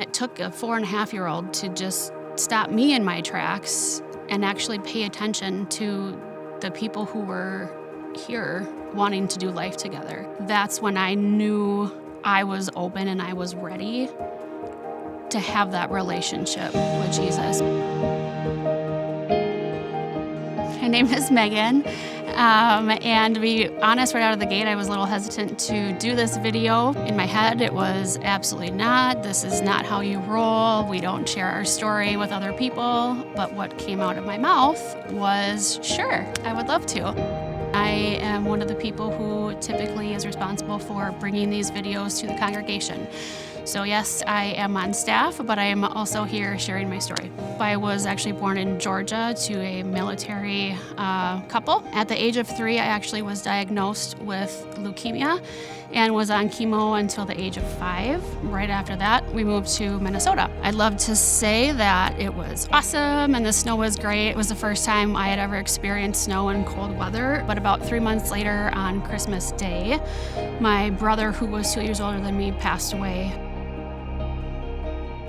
It took a 4.5-year-old to just stop me in my tracks and actually pay attention to the people who were here wanting to do life together. That's when I knew I was open and I was ready to have that relationship with Jesus. My name is Megan, and to be honest, right out of the gate, I was a little hesitant to do this video. In my head, it was absolutely not. This is not how you roll. We don't share our story with other people. But what came out of my mouth was, sure, I would love to. I am one of the people who typically is responsible for bringing these videos to the congregation. So yes, I am on staff, but I am also here sharing my story. I was actually born in Georgia to a military couple. At the age of 3, I actually was diagnosed with leukemia and was on chemo until the age of 5. Right after that, we moved to Minnesota. I'd love to say that it was awesome and the snow was great. It was the first time I had ever experienced snow and cold weather, but about 3 months later on Christmas Day, my brother, who was 2 years older than me, passed away.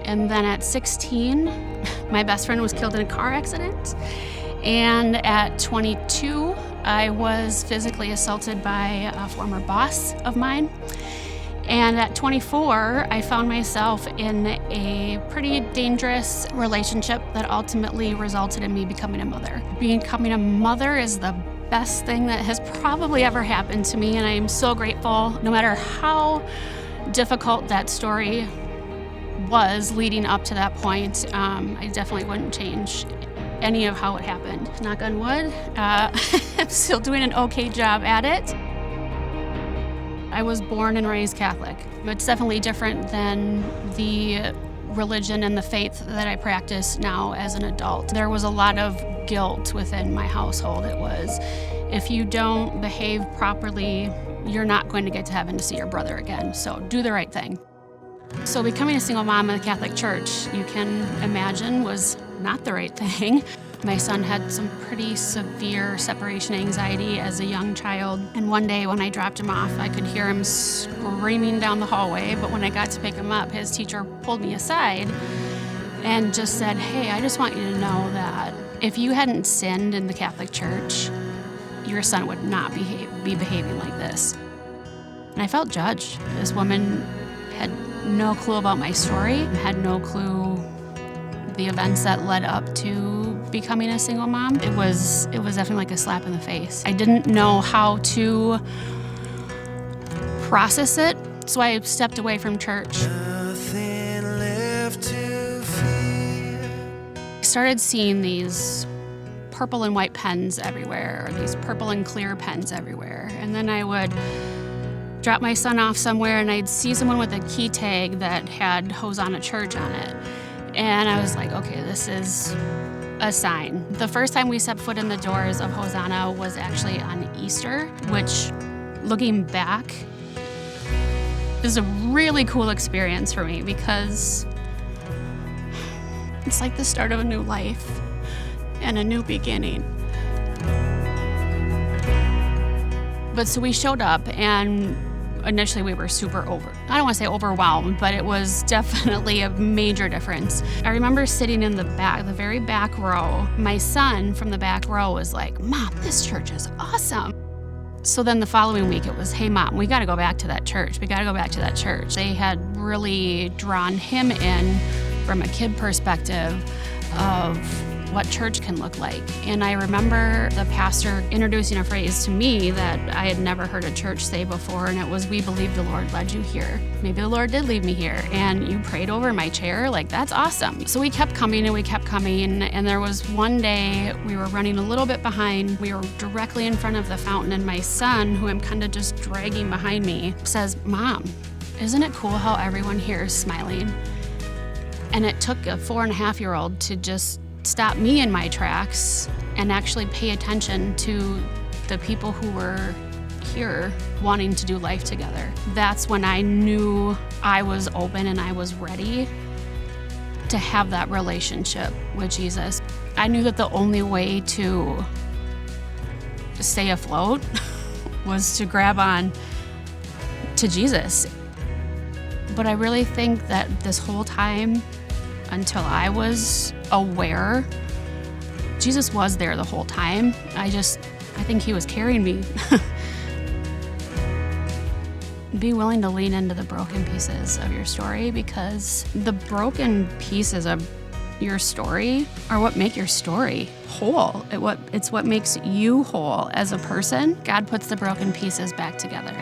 And then at 16, my best friend was killed in a car accident. And at 22, I was physically assaulted by a former boss of mine. And at 24, I found myself in a pretty dangerous relationship that ultimately resulted in me becoming a mother. Becoming a mother is the best thing that has probably ever happened to me, and I am so grateful. No matter how difficult that story was leading up to that point, I definitely wouldn't change any of how it happened. Knock on wood, I'm still doing an okay job at it. I was born and raised Catholic. It's definitely different than the religion and the faith that I practice now as an adult. There was a lot of guilt within my household. It was, if you don't behave properly, you're not going to get to heaven to see your brother again, so do the right thing. So becoming a single mom in the Catholic Church, you can imagine, was not the right thing. My son had some pretty severe separation anxiety as a young child. And one day when I dropped him off, I could hear him screaming down the hallway. But when I got to pick him up, his teacher pulled me aside and just said, hey, I just want you to know that if you hadn't sinned in the Catholic Church, your son would not be behaving like this. And I felt judged. This woman had no clue about my story, had no clue the events that led up to becoming a single mom. It was definitely like a slap in the face. I didn't know how to process it, so I stepped away from church. Nothing left to fear. I started seeing these purple and white pens everywhere, or these purple and clear pens everywhere, and then I would drop my son off somewhere and I'd see someone with a key tag that had Hosanna Church on it. And I was like, okay, this is a sign. The first time we stepped foot in the doors of Hosanna was actually on Easter, which, looking back, is a really cool experience for me because it's like the start of a new life and a new beginning. But so we showed up, and initially we were super I don't want to say overwhelmed, but it was definitely a major difference. I remember sitting in the very back row. My son from the back row was like, Mom, this church is awesome. So then the following week it was, hey Mom, we got to go back to that church. We got to go back to that church. They had really drawn him in from a kid perspective of what church can look like. And I remember the pastor introducing a phrase to me that I had never heard a church say before, and it was, we believe the Lord led you here. Maybe the Lord did lead me here, and you prayed over my chair, like, that's awesome. So we kept coming, and there was one day we were running a little bit behind. We were directly in front of the fountain, and my son, who I'm kind of just dragging behind me, says, Mom, isn't it cool how everyone here is smiling? And it took a 4.5-year-old to just stop me in my tracks and actually pay attention to the people who were here wanting to do life together. That's when I knew I was open and I was ready to have that relationship with Jesus. I knew that the only way to stay afloat was to grab on to Jesus. But I really think that this whole time, until I was aware, Jesus was there the whole time. I think he was carrying me. Be willing to lean into the broken pieces of your story, because the broken pieces of your story are what make your story whole. It's what makes you whole as a person. God puts the broken pieces back together.